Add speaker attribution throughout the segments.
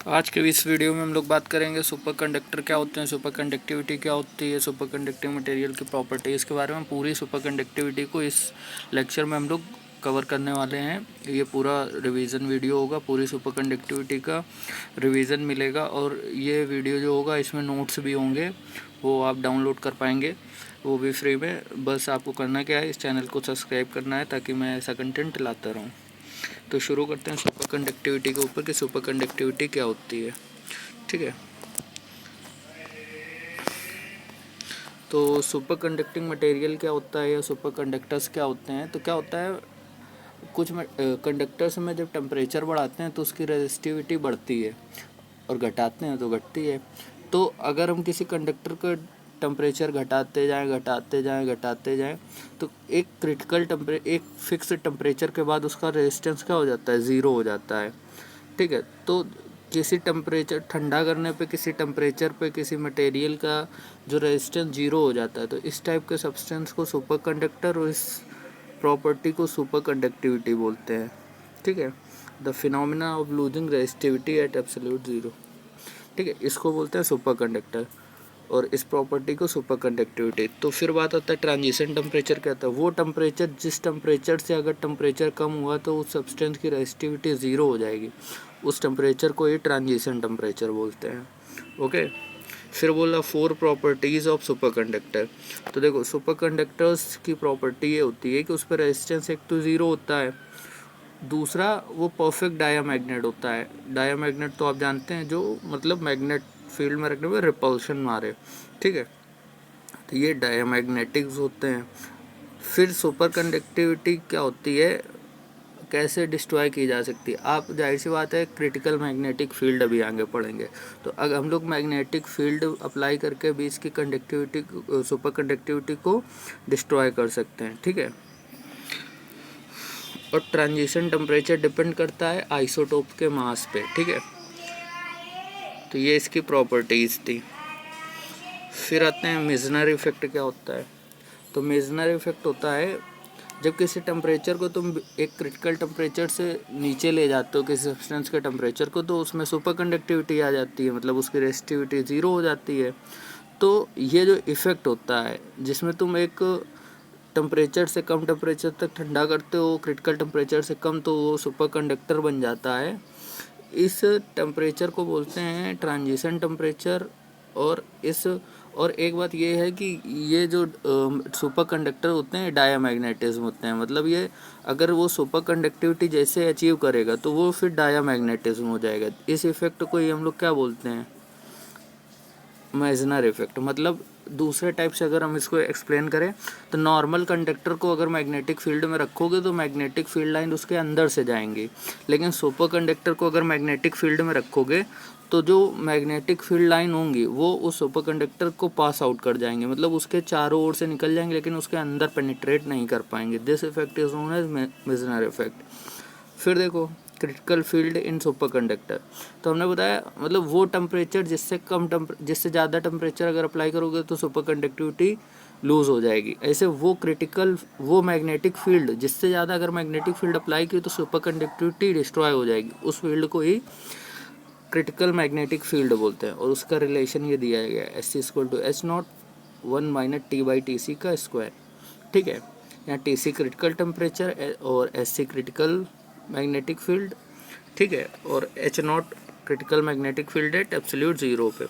Speaker 1: आज के इस वीडियो में हम लोग बात करेंगे सुपर कंडक्टर क्या होते हैं, सुपर कंडक्टिविटी क्या होती है, सुपर कंडक्टिंग मटेरियल की प्रॉपर्टीज़ के बारे में। पूरी सुपर कंडक्टिविटी को इस लेक्चर में हम लोग कवर करने वाले हैं। ये पूरा रिवीजन वीडियो होगा, पूरी सुपर कंडक्टिविटी का रिवीजन मिलेगा। और ये वीडियो जो होगा इसमें नोट्स भी होंगे, वो आप डाउनलोड कर पाएंगे, वो भी फ्री में। बस आपको करना क्या है, इस चैनल को सब्सक्राइब करना है ताकि मैं ऐसा कंटेंट लाता रहूँ। तो शुरू करते हैं सुपर कंडक्टिविटी के ऊपर कि सुपर कंडक्टिविटी क्या होती है। ठीक है, तो सुपर कंडक्टिंग मटेरियल क्या होता है या सुपर कंडक्टर्स क्या होते हैं। तो क्या होता है, कुछ कंडक्टर्स में जब टेम्परेचर बढ़ाते हैं तो उसकी रेजिस्टिविटी बढ़ती है और घटाते हैं तो घटती है। तो अगर हम किसी कंडक्टर का टेम्परेचर घटाते जाएं तो एक फिक्स टेम्परेचर के बाद उसका रेजिस्टेंस क्या हो जाता है, ज़ीरो हो जाता है। ठीक है, तो किसी टेम्परेचर ठंडा करने पे किसी टेम्परेचर पे किसी मटेरियल का जो रेजिस्टेंस ज़ीरो हो जाता है, तो इस टाइप के सब्सटेंस को सुपर कंडक्टर और इस प्रॉपर्टी को सुपर कंडक्टिविटी बोलते हैं। ठीक है, the phenomena of losing resistivity eight absolute zero. ठीक है, इसको बोलते हैं सुपर कंडक्टर और इस प्रॉपर्टी को सुपर कंडक्टिविटी। तो फिर बात आता है ट्रांजिशन टेम्परेचर क्या होता है। वो टेम्परेचर जिस टेम्परेचर से अगर टेम्परेचर कम हुआ तो उस सब्सटेंस की रेजिस्टिविटी ज़ीरो हो जाएगी, उस टेम्परेचर को ये ट्रांजिशन टेम्परेचर बोलते हैं। ओके, फिर बोला 4 प्रॉपर्टीज़ ऑफ सुपर कंडक्टर। तो देखो, सुपर कंडक्टर्स की प्रॉपर्टी ये होती है कि उस पर रेजिस्टेंस एक तो ज़ीरो होता है, दूसरा वो परफेक्ट डायामैग्नेट होता है। डायामैग्नेट तो आप जानते हैं, जो मतलब मैग्नेट फील्ड में रखने में रिपल्शन मारे। ठीक है, तो ये डायामैग्नेटिक्स होते हैं। फिर सुपर कंडक्टिविटी क्या होती है, कैसे डिस्ट्रॉय की जा सकती है। आप जाहिर सी बात है क्रिटिकल मैग्नेटिक फील्ड अभी आगे पढ़ेंगे, तो अगर हम लोग मैग्नेटिक फील्ड अप्लाई करके भी इसकी कंडक्टिविटी सुपर कंडक्टिविटी को डिस्ट्रॉय कर सकते हैं। ठीक है, और ट्रांजिशन टेम्परेचर डिपेंड करता है आइसोटोप के मास पे। ठीक है, तो ये इसकी प्रॉपर्टीज़ थी। फिर आते हैं मेजनर इफेक्ट क्या होता है। तो मेजनर इफेक्ट होता है जब किसी टेम्परेचर को तुम एक क्रिटिकल टेम्परेचर से नीचे ले जाते हो किसी सब्सटेंस के टेम्परेचर को, तो उसमें सुपर कंडक्टिविटी आ जाती है, मतलब उसकी रेजिस्टिविटी ज़ीरो हो जाती है। तो ये जो इफ़ेक्ट होता है जिसमें तुम एक टेम्परेचर से कम टेम्परेचर तक ठंडा करते हो, क्रिटिकल टेम्परेचर से कम, तो वो सुपर कंडक्टर बन जाता है। इस टेम्परेचर को बोलते हैं ट्रांजिशन टेम्परेचर। और एक बात ये है कि ये जो सुपर कंडक्टर होते हैं डायामैग्नेटिज्म होते हैं, मतलब ये अगर वो सुपर कंडक्टिविटी जैसे अचीव करेगा तो वो फिर डायामैग्नेटिज्म हो जाएगा। इस इफेक्ट को ही हम लोग क्या बोलते हैं, मेजनर इफेक्ट। मतलब दूसरे टाइप से अगर हम इसको एक्सप्लेन करें तो नॉर्मल कंडक्टर को अगर मैग्नेटिक फील्ड में रखोगे तो मैग्नेटिक फील्ड लाइन उसके अंदर से जाएंगी, लेकिन सुपर कंडक्टर को अगर मैग्नेटिक फील्ड में रखोगे तो जो मैग्नेटिक फील्ड लाइन होंगी वो उस सुपर कंडक्टर को पास आउट कर जाएंगे, मतलब उसके चारों ओर से निकल जाएंगे लेकिन उसके अंदर पेनिट्रेट नहीं कर पाएंगे। This effect is known as Meissner effect. फिर देखो critical field in superconductor. तो हमने बताया मतलब वो टेम्परेचर जिससे ज़्यादा टेम्परेचर अगर अप्लाई करोगे तो सुपर कंडक्टिविटी लूज़ हो जाएगी। ऐसे वो मैग्नेटिक फील्ड जिससे ज़्यादा अगर मैग्नेटिक फील्ड अप्लाई की तो सुपर कंडक्टिविटी डिस्ट्रॉय हो जाएगी। उस फील्ड को ही क्रिटिकल मैग्नेटिक फील्ड बोलते हैं और उसका रिलेशन ये दिया गया है SC=H0 1 - T/Tc का स्क्वायर। ठीक है, यहाँ Tc क्रिटिकल टेम्परेचर और SC क्रिटिकल मैग्नेटिक फील्ड। ठीक है, और H0 critical magnetic field at absolute zero पे।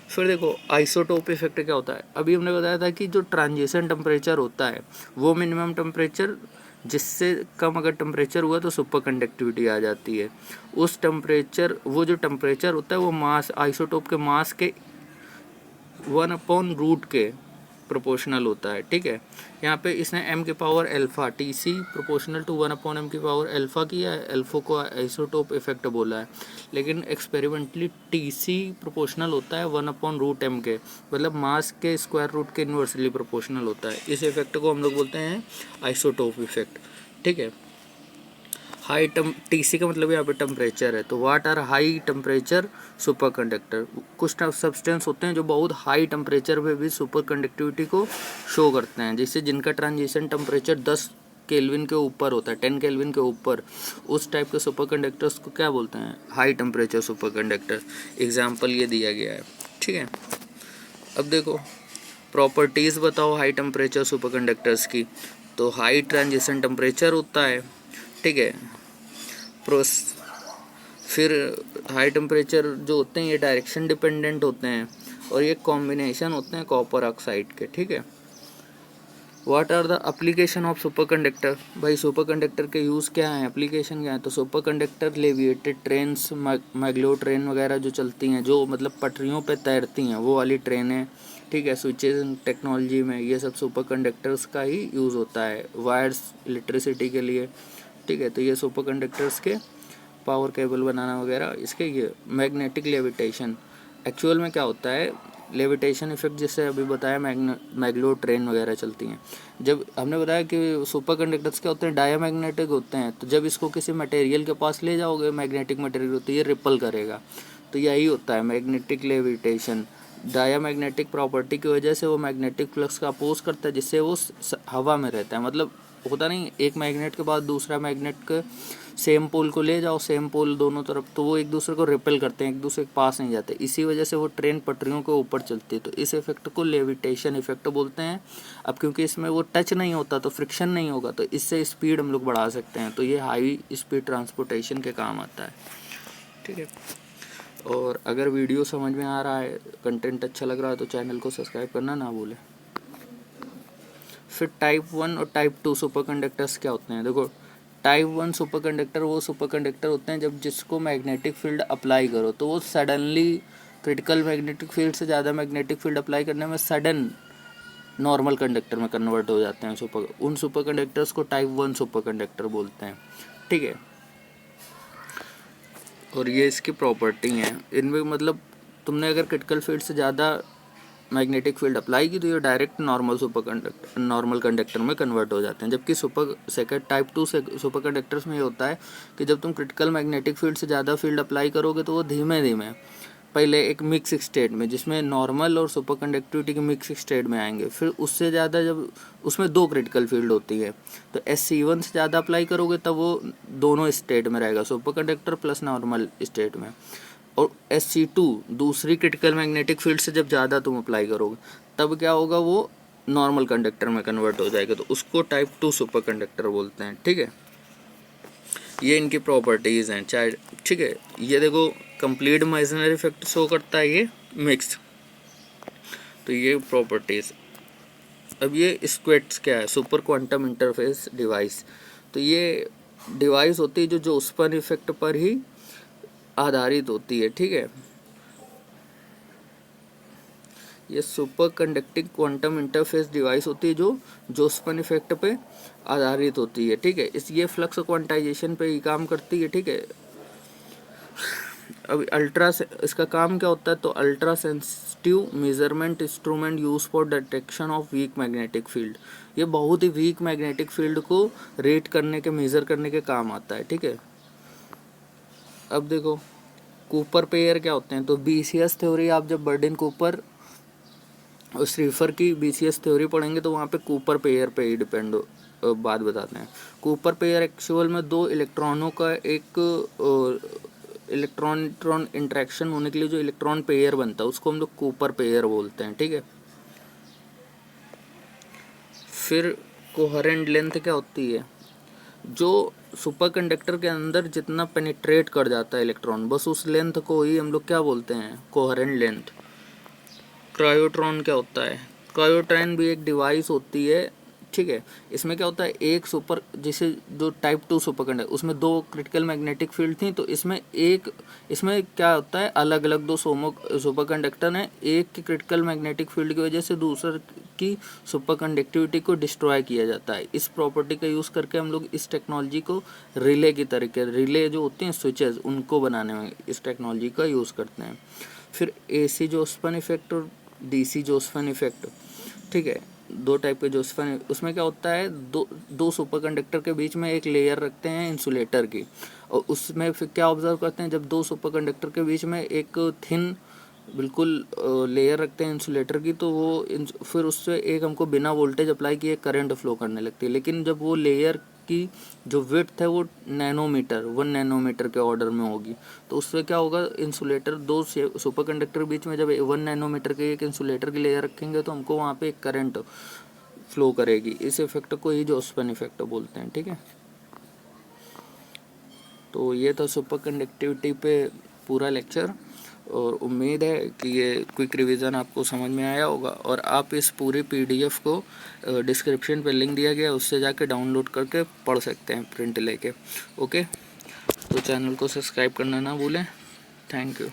Speaker 1: फिर देखो आइसोटोप इफेक्ट क्या होता है। अभी हमने बताया था कि जो ट्रांजिशन टेम्परेचर होता है वो मिनिमम टेम्परेचर जिससे कम अगर टेम्परेचर हुआ तो सुपर कंडक्टिविटी आ जाती है। उस टेम्परेचर वो जो टेम्परेचर होता है वो मास आइसोटोप के मास के 1/रूट के प्रोपोर्शनल होता है। ठीक है, यहाँ पे इसने m की power alpha Tc proportional to 1/m की पावर अल्फा किया है, अल्फा को आइसोटोप इफेक्ट बोला है, लेकिन एक्सपेरिमेंटली Tc प्रोपोर्शनल होता है 1/√m के, मतलब मास के स्क्वायर रूट के इन्वर्सली प्रोपोर्शनल होता है। इस इफेक्ट को हम लोग बोलते हैं आइसोटोप इफेक्ट। ठीक है, हाई Tc का मतलब यहाँ पे टेम्परेचर है, तो what are high temperature super conductor. कुछ सब्सटेंस होते हैं जो बहुत हाई टेम्परेचर पे भी सुपर कंडक्टिविटी को शो करते हैं, जैसे जिनका ट्रांजिशन टेम्परेचर 10 केल्विन के ऊपर होता है, 10 केल्विन के ऊपर, उस टाइप के सुपर कंडक्टर्स को क्या बोलते हैं? High temperature super conductor. Example ये दिया गया है, ठीक है। अब देखो प्रॉपर्टीज़ बताओ हाई टेम्परेचर सुपर कंडक्टर्स की। तो हाई ट्रांजिशन टेम्परेचर होता है, ठीक है। फिर हाई टेम्परेचर जो होते हैं ये डायरेक्शन डिपेंडेंट होते हैं, और ये कॉम्बिनेशन होते हैं कॉपर ऑक्साइड के, ठीक है। What are the application of super conductor? भाई सुपर कंडक्टर के यूज़ क्या है, एप्लीकेशन क्या है? तो super conductor levitated trains, maglev train वगैरह जो चलती हैं, जो मतलब पटरियों पे तैरती हैं, वो वाली ट्रेनें, ठीक है। स्विचेज टेक्नोलॉजी में ये सब सुपर कंडक्टर्स का ही यूज़ होता है, वायर्स इलेक्ट्रिसिटी के लिए, ठीक है। तो ये सुपर कंडक्टर्स के पावर केबल बनाना वगैरह इसके। ये मैग्नेटिक लेविटेशन, एक्चुअल में क्या होता है, लेविटेशन इफेक्ट जिससे अभी बताया, मैग्लो ट्रेन वगैरह चलती हैं। जब हमने बताया कि सुपर कंडक्टर्स क्या होते हैं, डायामैग्नेटिक होते हैं, तो जब इसको किसी मटेरियल के पास ले जाओगे, मैग्नेटिक मटेरियल, तो ये रिपल करेगा। तो यही होता है मैग्नेटिक लेविटेशन। डायामैग्नेटिक प्रॉपर्टी की वजह से वो मैग्नेटिक फ्लक्स का अपोज करता है, जिससे वो हवा में रहता है। मतलब होता नहीं, एक मैग्नेट के बाद दूसरा मैग्नेट के सेम पोल को ले जाओ, सेम पोल दोनों तरफ, तो वो एक दूसरे को रिपेल करते हैं, एक दूसरे के पास नहीं जाते। इसी वजह से वो ट्रेन पटरियों के ऊपर चलती है। तो इस इफेक्ट को लेविटेशन इफेक्ट बोलते हैं। अब क्योंकि इसमें वो टच नहीं होता तो फ्रिक्शन नहीं होगा, तो इससे स्पीड हम लोग बढ़ा सकते हैं। तो ये हाई स्पीड ट्रांसपोर्टेशन के काम आता है, ठीक है। और अगर वीडियो समझ में आ रहा है, कंटेंट अच्छा लग रहा है, तो चैनल को सब्सक्राइब करना ना भूलें। फिर टाइप 1 और टाइप 2 सुपर कंडक्टर्स क्या होते हैं? देखो टाइप 1 सुपर कंडक्टर वो सुपर कंडक्टर होते हैं जब जिसको मैग्नेटिक फील्ड अप्लाई करो तो वो सडनली क्रिटिकल मैग्नेटिक फील्ड से ज़्यादा मैग्नेटिक फील्ड अप्लाई करने में सडन नॉर्मल कंडक्टर में कन्वर्ट हो जाते हैं। उन सुपर कंडक्टर्स को टाइप 1 सुपर कंडक्टर बोलते हैं, ठीक है। और ये इसकी प्रॉपर्टी हैं, इनमें मतलब तुमने अगर क्रिटिकल फील्ड से ज़्यादा मैग्नेटिक फील्ड अप्लाई की तो ये डायरेक्ट नॉर्मल कंडक्टर में कन्वर्ट हो जाते हैं। जबकि सेकंड टाइप 2 से सुपर कंडक्टर्स में ये होता है कि जब तुम क्रिटिकल मैग्नेटिक फील्ड से ज़्यादा फील्ड अप्लाई करोगे तो वो धीमे धीमे पहले एक मिक्स स्टेट में, जिसमें नॉर्मल और सुपर कंडक्टिविटी के मिक्स स्टेट में आएंगे, फिर उससे ज़्यादा जब उसमें 2 क्रिटिकल फील्ड होती है तो SC1 से ज़्यादा अप्लाई करोगे तब वो दोनों स्टेट में रहेगा, super conductor plus normal state में। और SC2 दूसरी क्रिटिकल मैग्नेटिक फील्ड से जब ज़्यादा तुम अप्लाई करोगे तब क्या होगा, वो नॉर्मल कंडक्टर में कन्वर्ट हो जाएगा, तो उसको टाइप 2 सुपर कंडक्टर बोलते हैं, ठीक है। ये इनकी प्रॉपर्टीज़ हैं, चाहे ठीक है। ये देखो कंप्लीट माइजनरी इफेक्ट शो करता है, ये मिक्स, तो ये प्रॉपर्टीज़। अब ये स्क्वेट्स क्या है, सुपर क्वांटम इंटरफेस डिवाइस। तो ये डिवाइस होती है जो जोस्पर्न इफेक्ट पर ही आधारित होती है, ठीक है। ये super conducting quantum interface device होती है जो जोस्पर्न इफेक्ट पे आधारित होती है, ठीक है। ये फ्लक्स क्वांटाइजेशन पे ही काम करती है, ठीक है। अब इसका काम क्या होता है, तो ultra sensitive measurement instrument use for detection of weak magnetic field. ये बहुत ही वीक मैग्नेटिक फील्ड को रेट करने के, मेज़र करने के काम आता है, ठीक है। अब देखो कूपर पेयर क्या होते हैं, तो BCS थ्योरी आप जब बर्डिन कूपर और श्रीफर की BCS थ्योरी पढ़ेंगे तो वहाँ पे कूपर पेयर पे ही डिपेंड बात बताते हैं। कूपर पेयर एक्चुअल में 2 इलेक्ट्रॉनों का एक इलेक्ट्रॉन इंटरेक्शन होने के लिए जो इलेक्ट्रॉन पेयर बनता है उसको हम लोग कूपर पेयर बोलते हैं, ठीक है। फिर कोहेरेंट लेंथ क्या होती है, जो सुपर कंडक्टर के अंदर जितना पेनिट्रेट कर जाता है इलेक्ट्रॉन, बस उस लेंथ को ही हम लोग क्या बोलते हैं, कोहेरेंट लेंथ। क्रायोट्रॉन क्या होता है, क्रायोट्रॉन भी एक डिवाइस होती है, ठीक है। इसमें क्या होता है, एक सुपर जैसे जो टाइप 2 सुपर कंडक्टर उसमें 2 क्रिटिकल मैग्नेटिक फील्ड थी, तो इसमें क्या होता है, अलग अलग 2 सुपर कंडक्टर हैं, एक की क्रिटिकल मैग्नेटिक फील्ड की वजह से दूसरे की सुपर कंडक्टिविटी को डिस्ट्रॉय किया जाता है। इस प्रॉपर्टी का यूज़ करके हम लोग इस टेक्नोलॉजी को रिले की तरीके, रिले जो होती हैं स्विचेज, उनको बनाने में इस टेक्नोलॉजी का यूज़ करते हैं। फिर AC जोस्पर्न इफेक्ट और DC जोस्पर्न इफेक्ट, ठीक है। 2 टाइप के जोस्पर्न, उसमें क्या होता है, दो सुपर कंडक्टर के बीच में एक लेयर रखते हैं इंसुलेटर की, और उसमें फिर क्या ऑब्जर्व करते हैं, जब 2 सुपर कंडक्टर के बीच में एक थिन बिल्कुल लेयर रखते हैं इंसुलेटर की, तो वो फिर उससे एक हमको बिना वोल्टेज अप्लाई किए करंट फ्लो करने लगती है। लेकिन जब वो लेयर की जो विड्थ है वो नैनोमीटर 1 नैनोमीटर के ऑर्डर में होगी, तो उससे क्या होगा, इंसुलेटर दो सुपर कंडक्टर के बीच में जब 1 नैनोमीटर के एक इंसुलेटर की लेयर रखेंगे तो हमको वहाँ पे एक करंट फ्लो करेगी। इस इफेक्ट को ही जोस्पेन इफेक्ट बोलते हैं। ठीक है, तो ये था सुपर कंडक्टिविटी पे पूरा लेक्चर, और उम्मीद है कि ये क्विक रिवीजन आपको समझ में आया होगा। और आप इस पूरी पीडीएफ को डिस्क्रिप्शन पे लिंक दिया गया, उससे जाके डाउनलोड करके पढ़ सकते हैं प्रिंट लेके। ओके, तो चैनल को सब्सक्राइब करना ना भूलें। Thank you.